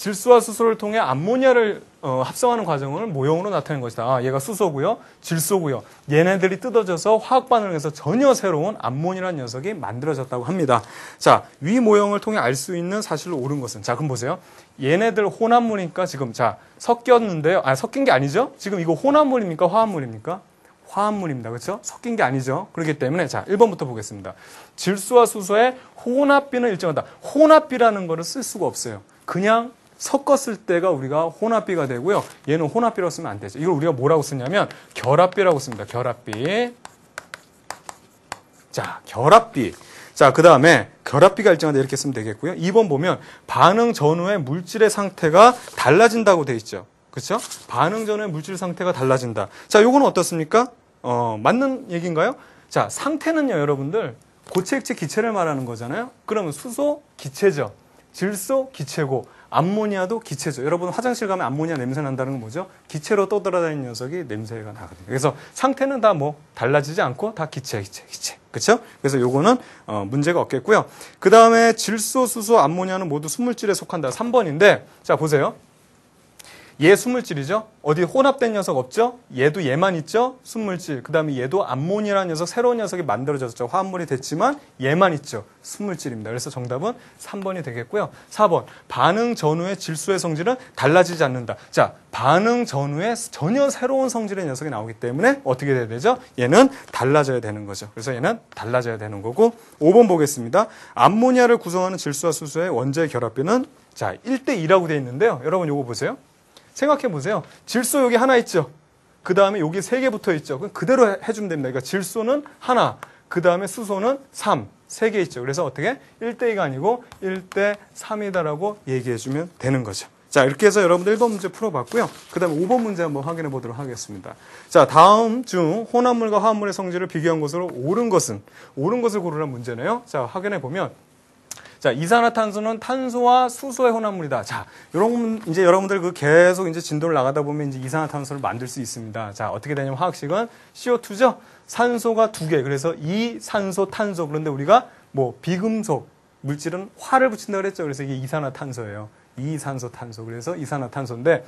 질소와 수소를 통해 암모니아를 합성하는 과정을 모형으로 나타낸 것이다. 아, 얘가 수소고요, 질소고요. 얘네들이 뜯어져서 화학 반응을 해서 전혀 새로운 암모니아라는 녀석이 만들어졌다고 합니다. 자, 위 모형을 통해 알 수 있는 사실로 옳은 것은, 자, 그럼 보세요. 얘네들 혼합물이니까 지금, 자, 섞였는데요. 아, 섞인 게 아니죠? 지금 이거 혼합물입니까? 화합물입니까? 화합물입니다. 그렇죠? 섞인 게 아니죠. 그렇기 때문에, 자, 1번부터 보겠습니다. 질소와 수소의 혼합비는 일정하다. 혼합비라는 거를 쓸 수가 없어요. 그냥 섞었을 때가 우리가 혼합비가 되고요. 얘는 혼합비라고 쓰면 안 되죠. 이걸 우리가 뭐라고 쓰냐면 결합비라고 씁니다. 결합비. 자, 결합비. 자, 그 다음에 결합비가 일정하다 이렇게 쓰면 되겠고요. 2번 보면 반응 전후의 물질의 상태가 달라진다고 돼 있죠. 그렇죠? 반응 전후의 물질 상태가 달라진다. 자, 요거는 어떻습니까? 맞는 얘기인가요? 자, 상태는요, 여러분들 고체, 액체, 기체를 말하는 거잖아요. 그러면 수소 기체죠. 질소 기체고 암모니아도 기체죠. 여러분 화장실 가면 암모니아 냄새 난다는 건 뭐죠? 기체로 떠돌아다니는 녀석이 냄새가 나거든요. 그래서 상태는 다 뭐 달라지지 않고 다 기체. 그렇죠? 그래서 요거는 문제가 없겠고요. 그 다음에 질소, 수소, 암모니아는 모두 순물질에 속한다. 3번인데 자 보세요. 얘 순물질이죠. 어디 혼합된 녀석 없죠? 얘도 얘만 있죠? 순물질. 그 다음에 얘도 암모니아라는 녀석, 새로운 녀석이 만들어졌죠. 화합물이 됐지만 얘만 있죠. 순물질입니다. 그래서 정답은 3번이 되겠고요. 4번. 반응 전후의 질소의 성질은 달라지지 않는다. 자, 반응 전후에 전혀 새로운 성질의 녀석이 나오기 때문에 어떻게 돼야 되죠? 얘는 달라져야 되는 거죠. 그래서 얘는 달라져야 되는 거고 5번 보겠습니다. 암모니아를 구성하는 질소와 수소의 원자의 결합비는 자, 1대2라고 되어 있는데요. 여러분 요거 보세요. 생각해 보세요. 질소 여기 하나 있죠. 그 다음에 여기 3개 붙어 있죠. 그럼 그대로 해주면 됩니다. 그러니까 질소는 하나, 그 다음에 수소는 3, 3개 있죠. 그래서 어떻게 1대2가 아니고 1대3이다라고 얘기해 주면 되는 거죠. 자, 이렇게 해서 여러분들 1번 문제 풀어봤고요. 그 다음에 5번 문제 한번 확인해 보도록 하겠습니다. 자, 다음 중 혼합물과 화합물의 성질을 비교한 것으로 옳은 것을 고르라는 문제네요. 자, 확인해 보면 자, 이산화탄소는 탄소와 수소의 혼합물이다. 자, 이제 여러분들 계속 이제 진도를 나가다 보면 이제 이산화탄소를 만들 수 있습니다. 자, 어떻게 되냐면 화학식은 CO2죠? 산소가 2개. 그래서 이산소탄소. 그런데 우리가 뭐 비금속 물질은 화를 붙인다 그랬죠. 그래서 이게 이산화탄소예요. 이산소탄소. 그래서 이산화탄소인데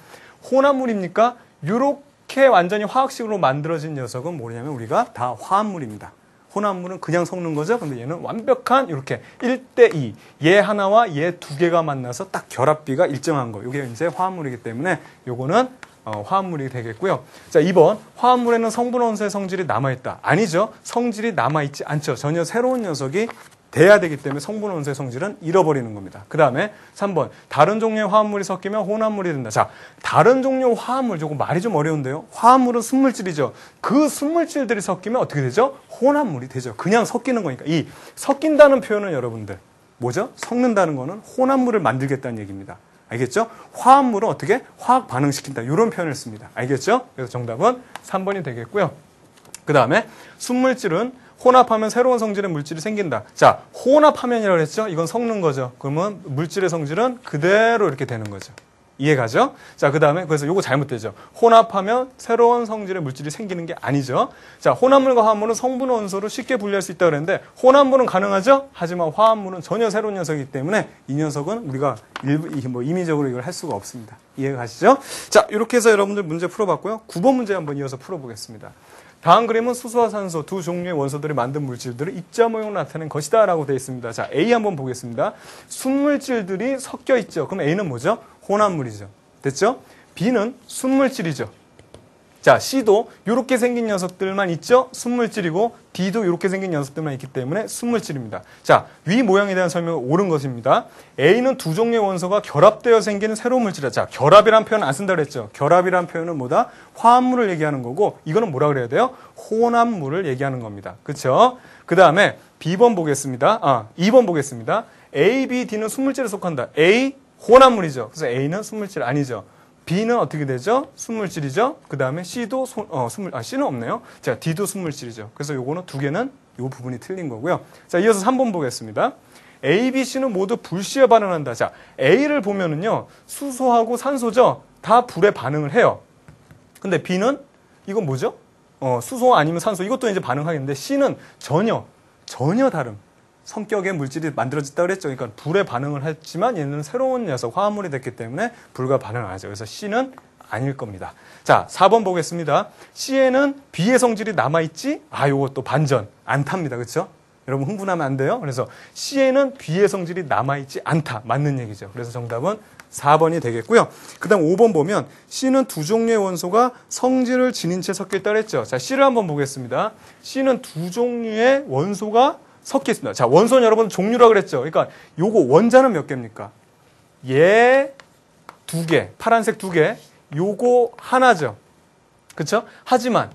혼합물입니까? 이렇게 완전히 화학식으로 만들어진 녀석은 뭐냐면 우리가 다 화합물입니다. 혼합물은 그냥 섞는 거죠. 근데 얘는 완벽한 이렇게 1대2. 얘 하나와 얘 2개가 만나서 딱 결합비가 일정한 거. 이게 이제 화합물이기 때문에 요거는 화합물이 되겠고요. 자, 2번. 화합물에는 성분 원소의 성질이 남아있다. 아니죠. 성질이 남아있지 않죠. 전혀 새로운 녀석이 돼야 되기 때문에 성분 원소의 성질은 잃어버리는 겁니다. 그 다음에 3번. 다른 종류의 화합물이 섞이면 혼합물이 된다. 자, 다른 종류의 화합물, 조금 말이 좀 어려운데요. 화합물은 순물질이죠. 그 순물질들이 섞이면 어떻게 되죠? 혼합물이 되죠. 그냥 섞이는 거니까. 이 섞인다는 표현은 여러분들 뭐죠? 섞는다는 거는 혼합물을 만들겠다는 얘기입니다. 알겠죠? 화합물은 어떻게? 화학 반응시킨다. 이런 표현을 씁니다. 알겠죠? 그래서 정답은 3번이 되겠고요. 그 다음에 순물질은 혼합하면 새로운 성질의 물질이 생긴다. 자, 혼합하면이라고 했죠? 이건 섞는 거죠. 그러면 물질의 성질은 그대로 이렇게 되는 거죠. 이해가죠? 자, 그 다음에 그래서 요거 잘못되죠. 혼합하면 새로운 성질의 물질이 생기는 게 아니죠. 자, 혼합물과 화합물은 성분 원소로 쉽게 분리할 수 있다고 그랬는데 혼합물은 가능하죠? 하지만 화합물은 전혀 새로운 녀석이기 때문에 이 녀석은 우리가 임의적으로 이걸 할 수가 없습니다. 이해가시죠? 자, 이렇게 해서 여러분들 문제 풀어봤고요. 9번 문제 한번 이어서 풀어보겠습니다. 다음 그림은 수소와 산소 두 종류의 원소들이 만든 물질들을 입자 모형으로 나타낸 것이다 라고 되어 있습니다. 자, A 한번 보겠습니다. 순물질들이 섞여 있죠. 그럼 A는 뭐죠? 혼합물이죠. 됐죠? B는 순물질이죠. 자, C도 이렇게 생긴 녀석들만 있죠? 순물질이고 D도 이렇게 생긴 녀석들만 있기 때문에 순물질입니다. 자, 위 모양에 대한 설명은 옳은 것입니다. A는 두 종류의 원소가 결합되어 생기는 새로운 물질이다. 자, 결합이란 표현 안 쓴다 그랬죠? 결합이란 표현은 뭐다? 화합물을 얘기하는 거고 이거는 뭐라 그래야 돼요? 혼합물을 얘기하는 겁니다. 그렇죠? 그 다음에 B번 보겠습니다. 2번 보겠습니다. A, B, D는 순물질에 속한다. A, 혼합물이죠. 그래서 A는 순물질 아니죠. B는 어떻게 되죠? 순물질이죠. 그 다음에 C도 C는 없네요. 자, D도 순물질이죠. 그래서 요거는 두 개는 요 부분이 틀린 거고요. 자, 이어서 3번 보겠습니다. A, B, C는 모두 불씨에 반응한다. 자, A를 보면은요, 수소하고 산소죠. 다 불에 반응을 해요. 근데 B는 이건 뭐죠? 수소 아니면 산소. 이것도 이제 반응하겠는데 C는 전혀 다름. 성격의 물질이 만들어졌다고 그랬죠. 그러니까 불에 반응을 했지만 얘는 새로운 녀석, 화합물이 됐기 때문에 불과 반응을 하죠. 그래서 C는 아닐 겁니다. 자, 4번 보겠습니다. C에는 B의 성질이 남아있지? 요것도 반전. 않답니다. 그렇죠? 여러분 흥분하면 안 돼요. 그래서 C에는 B의 성질이 남아있지 않다. 맞는 얘기죠. 그래서 정답은 4번이 되겠고요. 그 다음 5번 보면 C는 두 종류의 원소가 성질을 지닌 채 섞여 있다고 했죠. 자, C를 한번 보겠습니다. C는 두 종류의 원소가 섞여 있습니다. 자, 원소는 여러분 종류라고 그랬죠. 그러니까 요거 원자는 몇 개입니까? 얘 2개, 파란색 2개, 요거 하나죠. 그렇죠? 하지만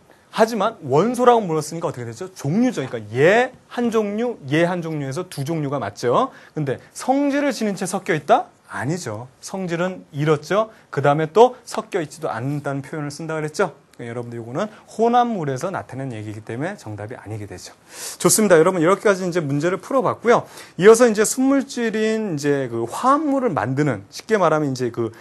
원소라고 물었으니까 어떻게 되죠? 종류죠. 그러니까 얘 한 종류, 얘 한 종류에서 두 종류가 맞죠. 근데 성질을 지닌 채 섞여 있다? 아니죠. 성질은 잃었죠. 그 다음에 또 섞여 있지도 않는다는 표현을 쓴다 그랬죠. 그러니까 여러분들 이거는 혼합물에서 나타낸 얘기이기 때문에 정답이 아니게 되죠. 좋습니다. 여러분 이렇게까지 이제 문제를 풀어봤고요. 이어서 이제 순물질인 이제 그 화합물을 만드는, 쉽게 말하면 이제 그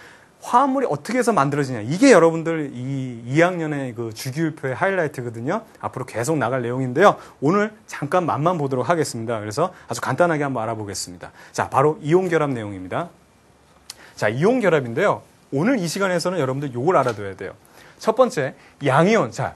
화합물이 어떻게 해서 만들어지냐. 이게 여러분들 이 2학년의 그 주기율표의 하이라이트거든요. 앞으로 계속 나갈 내용인데요. 오늘 잠깐 맛만 보도록 하겠습니다. 그래서 아주 간단하게 한번 알아보겠습니다. 자, 바로 이온결합 내용입니다. 자, 이온결합인데요. 오늘 이 시간에서는 여러분들 요걸 알아둬야 돼요. 첫 번째, 양이온. 자,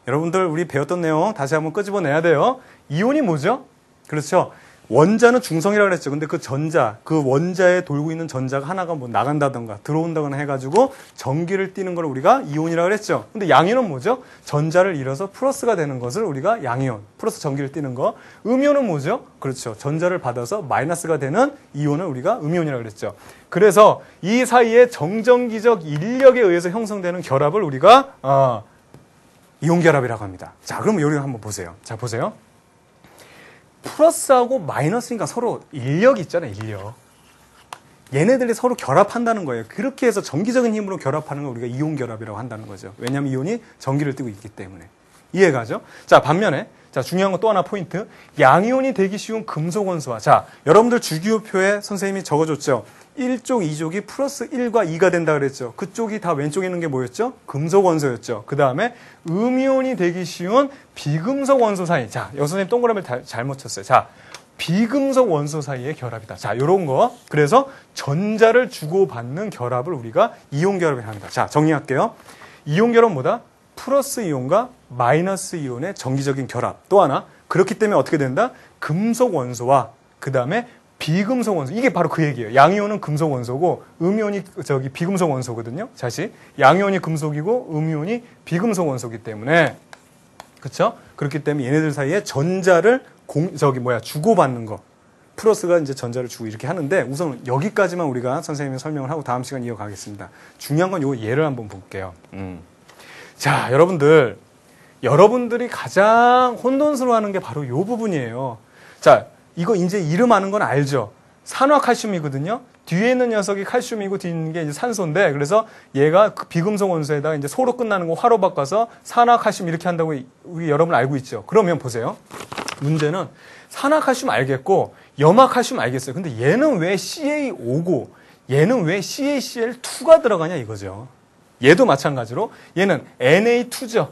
여러분들 우리 배웠던 내용 다시 한번 끄집어내야 돼요. 이온이 뭐죠? 그렇죠. 원자는 중성이라고 그랬죠. 근데 그 전자, 그 원자에 돌고 있는 전자가 하나가 뭐 나간다던가 들어온다거나 해가지고 전기를 띠는 걸 우리가 이온이라고 그랬죠. 근데 양이온은 뭐죠? 전자를 잃어서 플러스가 되는 것을 우리가 양이온, 플러스 전기를 띠는 거. 음이온은 뭐죠? 그렇죠. 전자를 받아서 마이너스가 되는 이온을 우리가 음이온이라고 그랬죠. 그래서 이 사이에 정전기적 인력에 의해서 형성되는 결합을 우리가 이온결합이라고 합니다. 자, 그럼 요리 한번 보세요. 자, 보세요. 플러스하고 마이너스니까 서로 인력이 있잖아요, 인력. 얘네들이 서로 결합한다는 거예요. 그렇게 해서 전기적인 힘으로 결합하는 걸 우리가 이온 결합이라고 한다는 거죠. 왜냐하면 이온이 전기를 띠고 있기 때문에. 이해가죠? 자, 반면에, 자, 중요한 건 또 하나 포인트. 양이온이 되기 쉬운 금속 원소와, 자, 여러분들 주기율표에 선생님이 적어줬죠. 1쪽, 2족이 플러스 1과 2가 된다 그랬죠. 그쪽이 다 왼쪽에 있는 게 뭐였죠? 금속 원소였죠. 그 다음에 음이온이 되기 쉬운 비금속 원소 사이. 자, 여선생님 동그라미를 잘못 쳤어요. 자, 비금속 원소 사이의 결합이다. 자, 요런 거. 그래서 전자를 주고받는 결합을 우리가 이온 결합이라고 합니다. 자, 정리할게요. 이온 결합은 뭐다? 플러스 이온과 마이너스 이온의 정기적인 결합. 또 하나, 그렇기 때문에 어떻게 된다? 금속 원소와 그 다음에 비금속 원소. 이게 바로 그 얘기예요. 양이온은 금속 원소고 음이온이 비금속 원소거든요. 다시 양이온이 금속이고 음이온이 비금속 원소이기 때문에, 그렇죠? 그렇기 때문에 얘네들 사이에 전자를 주고받는 거. 플러스가 이제 전자를 주고 이렇게 하는데, 우선 여기까지만 우리가 선생님이 설명을 하고 다음 시간 이어가겠습니다. 중요한 건 요 예를 한번 볼게요. 자, 여러분들이 가장 혼돈스러워하는 게 바로 요 부분이에요. 자, 이거 이제 이름 아는 건 알죠? 산화칼슘이거든요. 뒤에 있는 녀석이 칼슘이고 뒤에 있는 게 이제 산소인데, 그래서 얘가 그 비금속 원소에다가 이제 소로 끝나는 거 화로 바꿔서 산화칼슘 이렇게 한다고 우리 여러분 알고 있죠? 그러면 보세요. 문제는 산화칼슘 알겠고 염화칼슘 알겠어요. 근데 얘는 왜 CaO고 얘는 왜 CaCl2가 들어가냐 이거죠. 얘도 마찬가지로 얘는 Na2죠.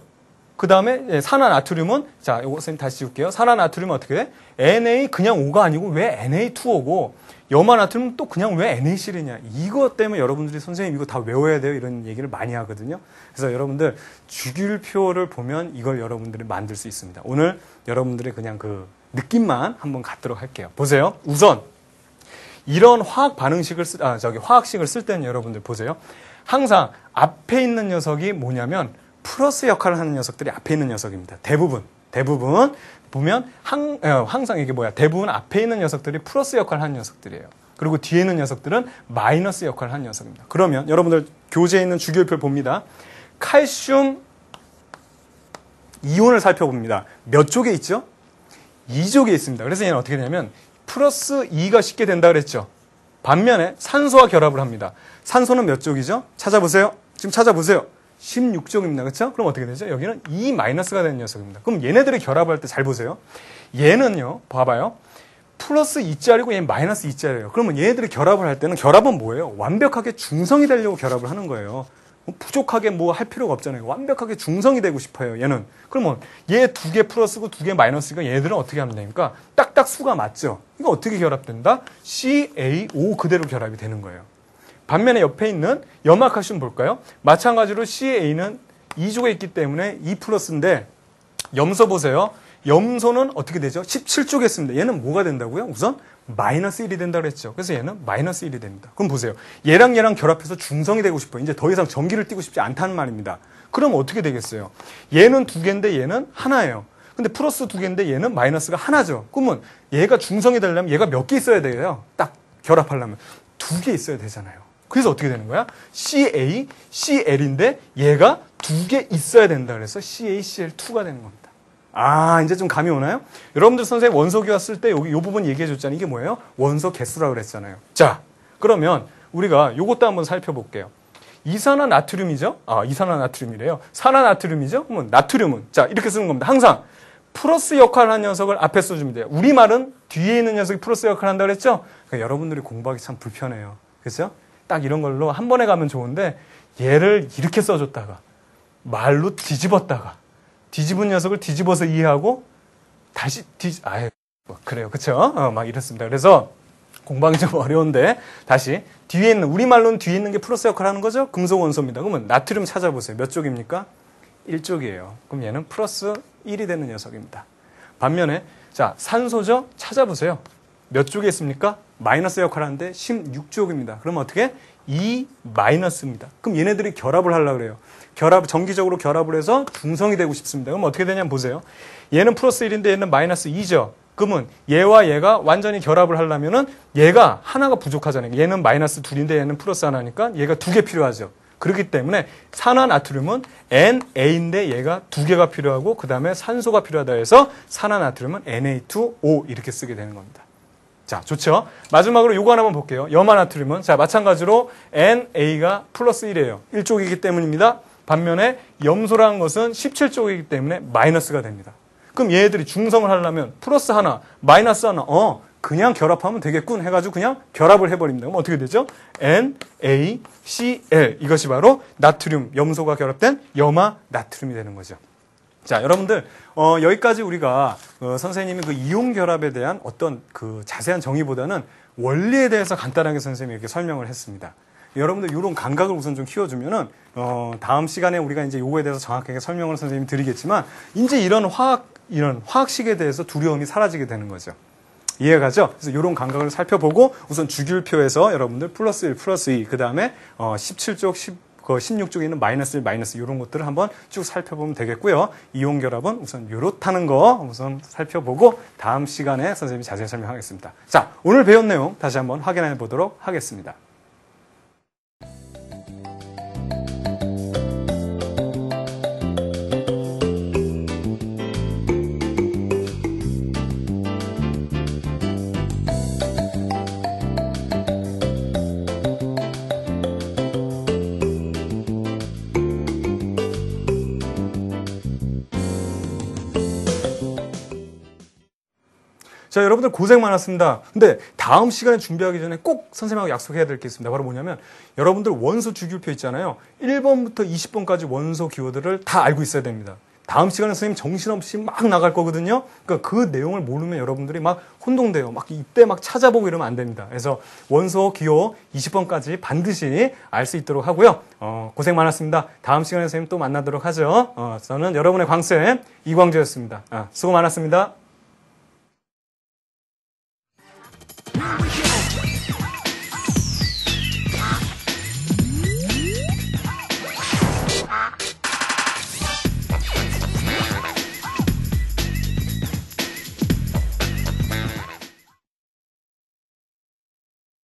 그 다음에 산화나트륨은, 자, 이거 선생님 다시 지울게요. 산화나트륨은 어떻게 돼? Na 그냥 O가 아니고 왜 Na2O고, 염화나트륨은 또 그냥 왜 NaCl이냐. 이것 때문에 여러분들이 선생님 이거 다 외워야 돼요. 이런 얘기를 많이 하거든요. 그래서 여러분들 주기율표를 보면 이걸 여러분들이 만들 수 있습니다. 오늘 여러분들의 그냥 그 느낌만 한번 갖도록 할게요. 보세요. 우선 이런 화학 반응식을 화학식을 쓸 때는 여러분들 보세요. 항상 앞에 있는 녀석이 뭐냐면 플러스 역할을 하는 녀석들이 앞에 있는 녀석입니다. 대부분 보면 항상 이게 대부분 앞에 있는 녀석들이 플러스 역할을 하는 녀석들이에요. 그리고 뒤에 있는 녀석들은 마이너스 역할을 하는 녀석입니다. 그러면 여러분들 교재에 있는 주기율표를 봅니다. 칼슘 이온을 살펴봅니다. 몇 쪽에 있죠? 2쪽에 있습니다. 그래서 얘는 어떻게 되냐면 플러스 2가 쉽게 된다 그랬죠. 반면에 산소와 결합을 합니다. 산소는 몇 쪽이죠? 찾아보세요. 지금 찾아보세요. 16쪽입니다. 그렇죠? 그럼 어떻게 되죠? 여기는 2-가 되는 녀석입니다. 그럼 얘네들이 결합할 때 잘 보세요. 얘는요. 봐봐요. 플러스 2짜리고 얘는 마이너스 2짜리예요. 그러면 얘네들이 결합을 할 때는 결합은 뭐예요? 완벽하게 중성이 되려고 결합을 하는 거예요. 부족하게 뭐 할 필요가 없잖아요. 완벽하게 중성이 되고 싶어요, 얘는. 그러면 얘 두 개 플러스고 두 개 마이너스가 얘들은 어떻게 하면 됩니까? 딱딱 수가 맞죠? 이거 어떻게 결합된다? CaO 그대로 결합이 되는 거예요. 반면에 옆에 있는 염화칼슘 볼까요? 마찬가지로 Ca는 2족에 있기 때문에 2 플러스인데 염소 보세요. 염소는 어떻게 되죠? 17쪽에 있습니다. 얘는 뭐가 된다고요? 우선 마이너스 1이 된다 그랬죠. 그래서 얘는 마이너스 1이 됩니다. 그럼 보세요. 얘랑 결합해서 중성이 되고 싶어요. 이제 더 이상 전기를 띠고 싶지 않다는 말입니다. 그럼 어떻게 되겠어요? 얘는 두 개인데 얘는 하나예요. 근데 플러스 두 개인데 얘는 마이너스가 하나죠. 그러면 얘가 중성이 되려면 얘가 몇 개 있어야 돼요? 딱 결합하려면 두 개 있어야 되잖아요. 그래서 어떻게 되는 거야? CA, CL인데 얘가 두 개 있어야 된다 그래서 CaCl2가 되는 겁니다. 아, 이제 좀 감이 오나요? 여러분들 선생님 원소기화 쓸 때 여기 이 부분 얘기해 줬잖아요. 이게 뭐예요? 원소 개수라고 그랬잖아요. 자, 그러면 우리가 요것도 한번 살펴볼게요. 이산화나트륨이죠? 아, 이산화나트륨이래요. 산화나트륨이죠? 그러면 나트륨은 자, 이렇게 쓰는 겁니다. 항상 플러스 역할을 하는 녀석을 앞에 써주면 돼요. 우리말은 뒤에 있는 녀석이 플러스 역할을 한다고 그랬죠? 그러니까 여러분들이 공부하기 참 불편해요. 그렇죠? 딱 이런 걸로 한 번에 가면 좋은데 얘를 이렇게 써줬다가 말로 뒤집었다가 뒤집은 녀석을 뒤집어서 이해하고 다시 뭐 그래요. 그쵸? 막 이렇습니다. 그래서 공부하기 좀 어려운데 다시 뒤에 있는 우리말로는 뒤에 있는 게 플러스 역할을 하는 거죠? 금속 원소입니다. 그러면 나트륨 찾아보세요. 몇 쪽입니까? 1쪽이에요. 그럼 얘는 플러스 1이 되는 녀석입니다. 반면에 자 산소죠? 찾아보세요. 몇 쪽에 있습니까? 마이너스 역할을 하는데 16쪽입니다. 그러면 어떻게? 2 마이너스입니다. 그럼 얘네들이 결합을 하려고 그래요. 정기적으로 결합을 해서 중성이 되고 싶습니다. 그럼 어떻게 되냐면 보세요. 얘는 플러스 1인데 얘는 마이너스 2죠. 그러면 얘와 얘가 완전히 결합을 하려면은 얘가 하나가 부족하잖아요. 얘는 마이너스 2인데 얘는 플러스 하나니까 얘가 두 개 필요하죠. 그렇기 때문에 산화나트륨은 NA인데 얘가 두 개가 필요하고 그 다음에 산소가 필요하다 해서 산화나트륨은 Na2O 이렇게 쓰게 되는 겁니다. 자, 좋죠? 마지막으로 요거 하나만 볼게요. 염화나트륨은 자, 마찬가지로 NA가 플러스 1이에요. 1쪽이기 때문입니다. 반면에 염소라는 것은 17쪽이기 때문에 마이너스가 됩니다. 그럼 얘네들이 중성을 하려면 플러스 하나, 마이너스 하나, 그냥 결합하면 되겠군 해가지고 그냥 결합을 해버립니다. 그럼 어떻게 되죠? NaCl 이것이 바로 나트륨, 염소가 결합된 염화나트륨이 되는 거죠. 자, 여러분들 여기까지 우리가 선생님이 그 이온 결합에 대한 어떤 그 자세한 정의보다는 원리에 대해서 간단하게 선생님이 이렇게 설명을 했습니다. 여러분들 이런 감각을 우선 좀 키워주면은 다음 시간에 우리가 이제 요거에 대해서 정확하게 설명을 선생님이 드리겠지만 이제 이런 화학식에 대해서 두려움이 사라지게 되는 거죠. 이해가죠? 그래서 이런 감각을 살펴보고 우선 주기율표에서 여러분들 플러스 1, 플러스 2, 그 다음에 17쪽, 16쪽에 있는 마이너스 1, 마이너스 이런 것들을 한번 쭉 살펴보면 되겠고요. 이온 결합은 우선 요렇다는 거 우선 살펴보고 다음 시간에 선생님이 자세히 설명하겠습니다. 자, 오늘 배운 내용 다시 한번 확인해 보도록 하겠습니다. 자, 여러분들 고생 많았습니다. 근데 다음 시간에 준비하기 전에 꼭 선생님하고 약속해야 될 게 있습니다. 바로 뭐냐면 여러분들 원소 주기율표 있잖아요. 1번부터 20번까지 원소 기호들을 다 알고 있어야 됩니다. 다음 시간에 선생님 정신없이 막 나갈 거거든요. 그러니까 그 내용을 모르면 여러분들이 막 혼동돼요. 막 이때 막 찾아보고 이러면 안 됩니다. 그래서 원소 기호 20번까지 반드시 알 수 있도록 하고요. 고생 많았습니다. 다음 시간에 선생님 또 만나도록 하죠. 저는 여러분의 광쌤 이광재였습니다. 수고 많았습니다.